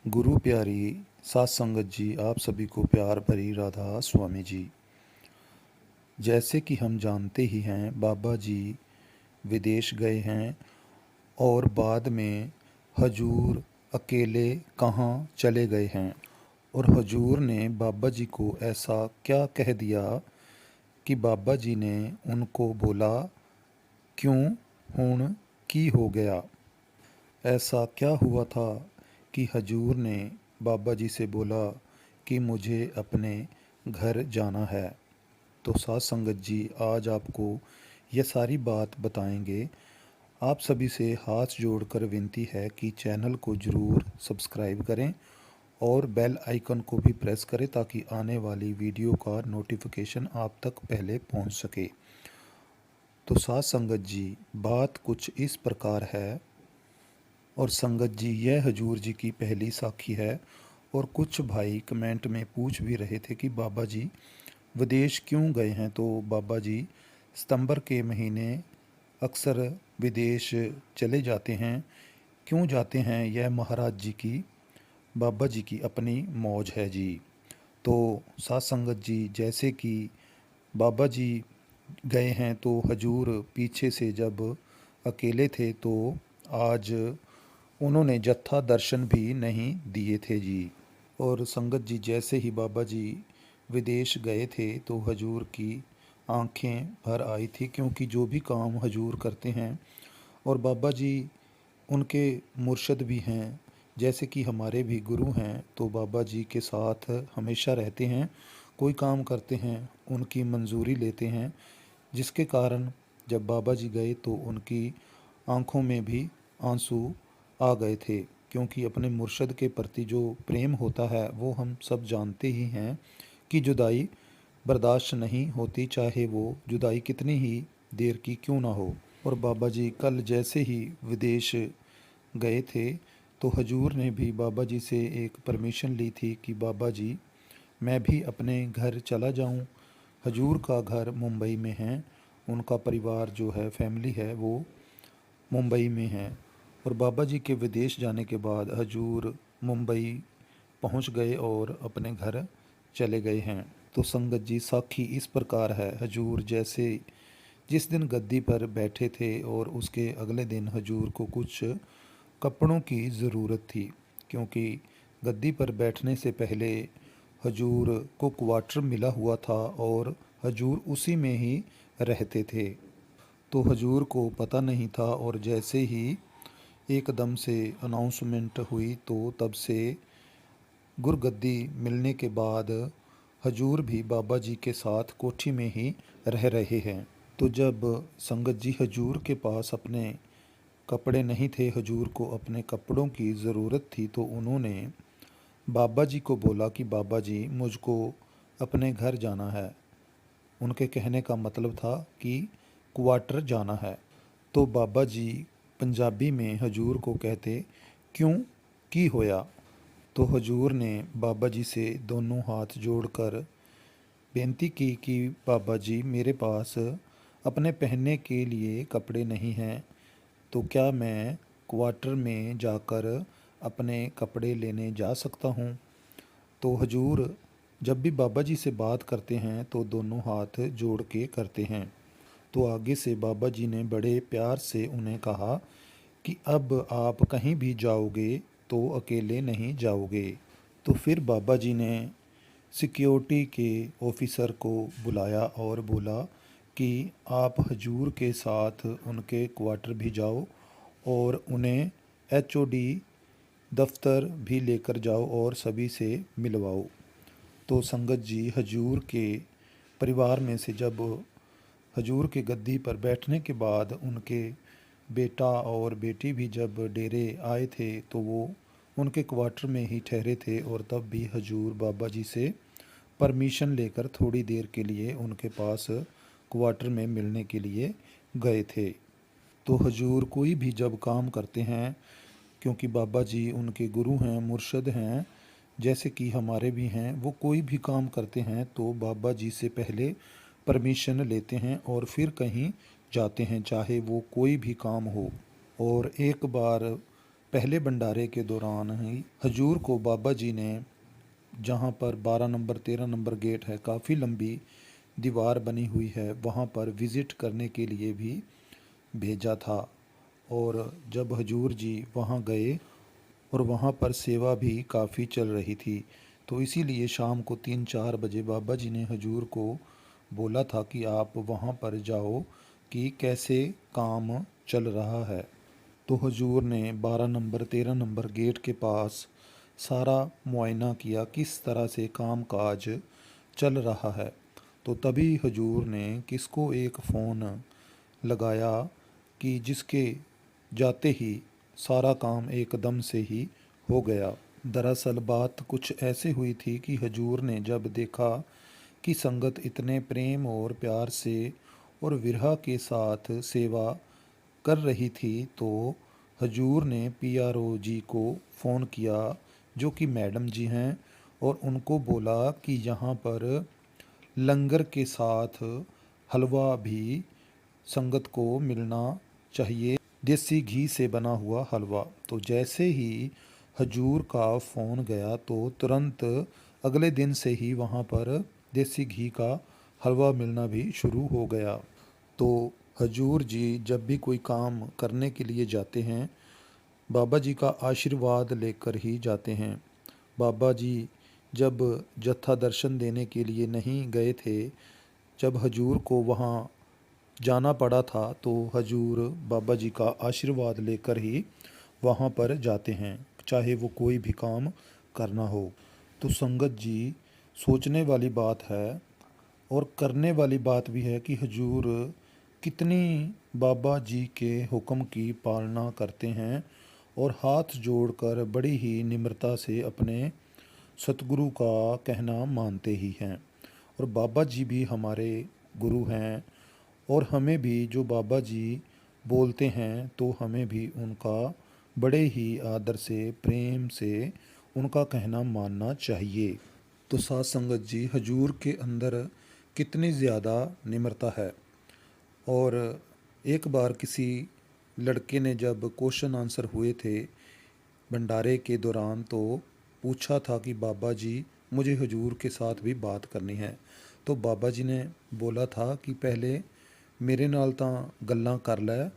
गुरु प्यारी सात संगत जी, आप सभी को प्यार भरी राधा स्वामी जी। जैसे कि हम जानते ही हैं, बाबा जी विदेश गए हैं और बाद में हजूर अकेले कहाँ चले गए हैं। और हजूर ने बाबा जी को ऐसा क्या कह दिया कि बाबा जी ने उनको बोला, क्यों हुण की हो गया। ऐसा क्या हुआ था कि हजूर ने बाबा जी से बोला कि मुझे अपने घर जाना है। तो साथ संगत जी आज आपको यह सारी बात बताएंगे। आप सभी से हाथ जोड़कर विनती है कि चैनल को ज़रूर सब्सक्राइब करें और बेल आइकन को भी प्रेस करें ताकि आने वाली वीडियो का नोटिफिकेशन आप तक पहले पहुंच सके। तो साथ संगत जी, बात कुछ इस प्रकार है। और संगत जी, यह हजूर जी की पहली साखी है। और कुछ भाई कमेंट में पूछ भी रहे थे कि बाबा जी विदेश क्यों गए हैं। तो बाबा जी सितंबर के महीने अक्सर विदेश चले जाते हैं। क्यों जाते हैं, यह महाराज जी की, बाबा जी की अपनी मौज है जी। तो साथ संगत जी, जैसे कि बाबा जी गए हैं तो हजूर पीछे से जब अकेले थे तो आज उन्होंने जत्था दर्शन भी नहीं दिए थे जी। और संगत जी, जैसे ही बाबा जी विदेश गए थे तो हजूर की आंखें भर आई थी, क्योंकि जो भी काम हजूर करते हैं, और बाबा जी उनके मुर्शद भी हैं, जैसे कि हमारे भी गुरु हैं, तो बाबा जी के साथ हमेशा रहते हैं। कोई काम करते हैं उनकी मंजूरी लेते हैं, जिसके कारण जब बाबा जी गए तो उनकी आंखों में भी आंसू आ गए थे, क्योंकि अपने मुर्शद के प्रति जो प्रेम होता है वो हम सब जानते ही हैं कि जुदाई बर्दाश्त नहीं होती, चाहे वो जुदाई कितनी ही देर की क्यों ना हो। और बाबा जी कल जैसे ही विदेश गए थे तो हजूर ने भी बाबा जी से एक परमिशन ली थी कि बाबा जी मैं भी अपने घर चला जाऊं। हजूर का घर मुंबई में है, उनका परिवार जो है, फैमिली है, वो मुंबई में है। और बाबा जी के विदेश जाने के बाद हजूर मुंबई पहुंच गए और अपने घर चले गए हैं। तो संगत जी, साखी इस प्रकार है। हजूर जैसे जिस दिन गद्दी पर बैठे थे और उसके अगले दिन हजूर को कुछ कपड़ों की ज़रूरत थी, क्योंकि गद्दी पर बैठने से पहले हजूर को क्वार्टर मिला हुआ था और हजूर उसी में ही रहते थे। तो हजूर को पता नहीं था, और जैसे ही एकदम से अनाउंसमेंट हुई तो तब से गुरगद्दी मिलने के बाद हजूर भी बाबा जी के साथ कोठी में ही रह रहे हैं। तो जब संगत जी हजूर के पास अपने कपड़े नहीं थे, हजूर को अपने कपड़ों की ज़रूरत थी, तो उन्होंने बाबा जी को बोला कि बाबा जी मुझको अपने घर जाना है। उनके कहने का मतलब था कि क्वार्टर जाना है। तो बाबा जी पंजाबी में हजूर को कहते, क्यों की होया। तो हजूर ने बाबा जी से दोनों हाथ जोड़कर बेनती की कि बाबा जी मेरे पास अपने पहनने के लिए कपड़े नहीं हैं, तो क्या मैं क्वार्टर में जाकर अपने कपड़े लेने जा सकता हूँ। तो हजूर जब भी बाबा जी से बात करते हैं तो दोनों हाथ जोड़ के करते हैं। तो आगे से बाबा जी ने बड़े प्यार से उन्हें कहा कि अब आप कहीं भी जाओगे तो अकेले नहीं जाओगे। तो फिर बाबा जी ने सिक्योरिटी के ऑफिसर को बुलाया और बोला कि आप हजूर के साथ उनके क्वार्टर भी जाओ और उन्हें एचओडी दफ्तर भी लेकर जाओ और सभी से मिलवाओ। तो संगत जी, हजूर के परिवार में से जब हजूर के गद्दी पर बैठने के बाद उनके बेटा और बेटी भी जब डेरे आए थे तो वो उनके क्वार्टर में ही ठहरे थे, और तब भी हजूर बाबा जी से परमिशन लेकर थोड़ी देर के लिए उनके पास क्वार्टर में मिलने के लिए गए थे। तो हजूर कोई भी जब काम करते हैं, क्योंकि बाबा जी उनके गुरु हैं, मुर्शद हैं, जैसे कि हमारे भी हैं, वो कोई भी काम करते हैं तो बाबा जी से पहले परमिशन लेते हैं और फिर कहीं जाते हैं, चाहे वो कोई भी काम हो। और एक बार पहले भंडारे के दौरान ही हजूर को बाबा जी ने जहाँ पर 12 नंबर 13 नंबर गेट है, काफ़ी लंबी दीवार बनी हुई है, वहाँ पर विज़िट करने के लिए भी भेजा था। और जब हजूर जी वहाँ गए और वहाँ पर सेवा भी काफ़ी चल रही थी, तो इसीलिए शाम को 3-4 बजे बाबा जी ने हजूर को बोला था कि आप वहाँ पर जाओ कि कैसे काम चल रहा है। तो हजूर ने 12 नंबर 13 नंबर गेट के पास सारा मुआयना किया किस तरह से काम काज चल रहा है। तो तभी हजूर ने किसको एक फ़ोन लगाया कि जिसके जाते ही सारा काम एकदम से ही हो गया। दरअसल बात कुछ ऐसे हुई थी कि हजूर ने जब देखा कि संगत इतने प्रेम और प्यार से और विरह के साथ सेवा कर रही थी, तो हजूर ने पीआरओ जी को फ़ोन किया, जो कि मैडम जी हैं, और उनको बोला कि यहाँ पर लंगर के साथ हलवा भी संगत को मिलना चाहिए, देसी घी से बना हुआ हलवा। तो जैसे ही हजूर का फ़ोन गया तो तुरंत अगले दिन से ही वहाँ पर देसी घी का हलवा मिलना भी शुरू हो गया। तो हजूर जी जब भी कोई काम करने के लिए जाते हैं, बाबा जी का आशीर्वाद लेकर ही जाते हैं। बाबा जी जब जत्था दर्शन देने के लिए नहीं गए थे, जब हजूर को वहाँ जाना पड़ा था, तो हजूर बाबा जी का आशीर्वाद लेकर ही वहाँ पर जाते हैं, चाहे वो कोई भी काम करना हो। तो संगत जी, सोचने वाली बात है और करने वाली बात भी है कि हजूर कितनी बाबा जी के हुक्म की पालना करते हैं और हाथ जोड़कर बड़ी ही निम्रता से अपने सतगुरु का कहना मानते ही हैं। और बाबा जी भी हमारे गुरु हैं, और हमें भी जो बाबा जी बोलते हैं तो हमें भी उनका बड़े ही आदर से प्रेम से उनका कहना मानना चाहिए। तो साथ संगत जी, हजूर के अंदर कितनी ज़्यादा निम्रता है। और एक बार किसी लड़के ने जब क्वेश्चन आंसर हुए थे भंडारे के दौरान, तो पूछा था कि बाबा जी मुझे हजूर के साथ भी बात करनी है। तो बाबा जी ने बोला था कि पहले मेरे नाल तां गल्लां कर लै,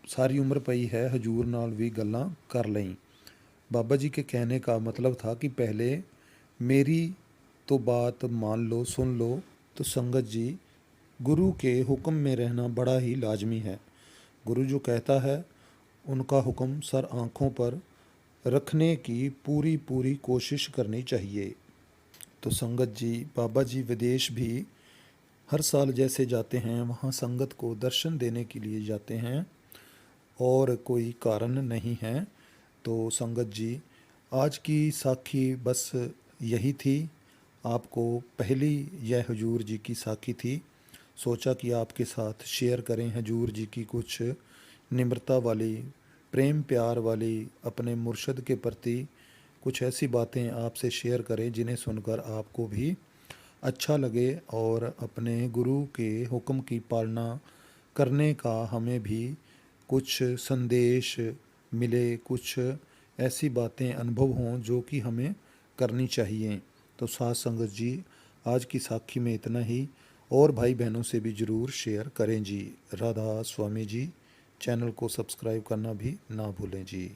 सारी उम्र पई है हजूर नाल भी गल्लां कर लई। बाबा जी के कहने का मतलब था कि पहले मेरी तो बात मान लो, सुन लो। तो संगत जी, गुरु के हुक्म में रहना बड़ा ही लाजमी है। गुरु जो कहता है उनका हुक्म सर आँखों पर रखने की पूरी पूरी कोशिश करनी चाहिए। तो संगत जी, बाबा जी विदेश भी हर साल जैसे जाते हैं, वहाँ संगत को दर्शन देने के लिए जाते हैं और कोई कारण नहीं है। तो संगत जी, आज की साखी बस यही थी। आपको पहली यह हजूर जी की साखी थी, सोचा कि आपके साथ शेयर करें हजूर जी की कुछ निम्रता वाली, प्रेम प्यार वाली, अपने मुर्शद के प्रति कुछ ऐसी बातें आपसे शेयर करें जिन्हें सुनकर आपको भी अच्छा लगे और अपने गुरु के हुक्म की पालना करने का हमें भी कुछ संदेश मिले, कुछ ऐसी बातें अनुभव हों जो कि हमें करनी चाहिए। तो साथ संगत जी, आज की साखी में इतना ही, और भाई बहनों से भी ज़रूर शेयर करें जी। राधा स्वामी जी। चैनल को सब्सक्राइब करना भी ना भूलें जी।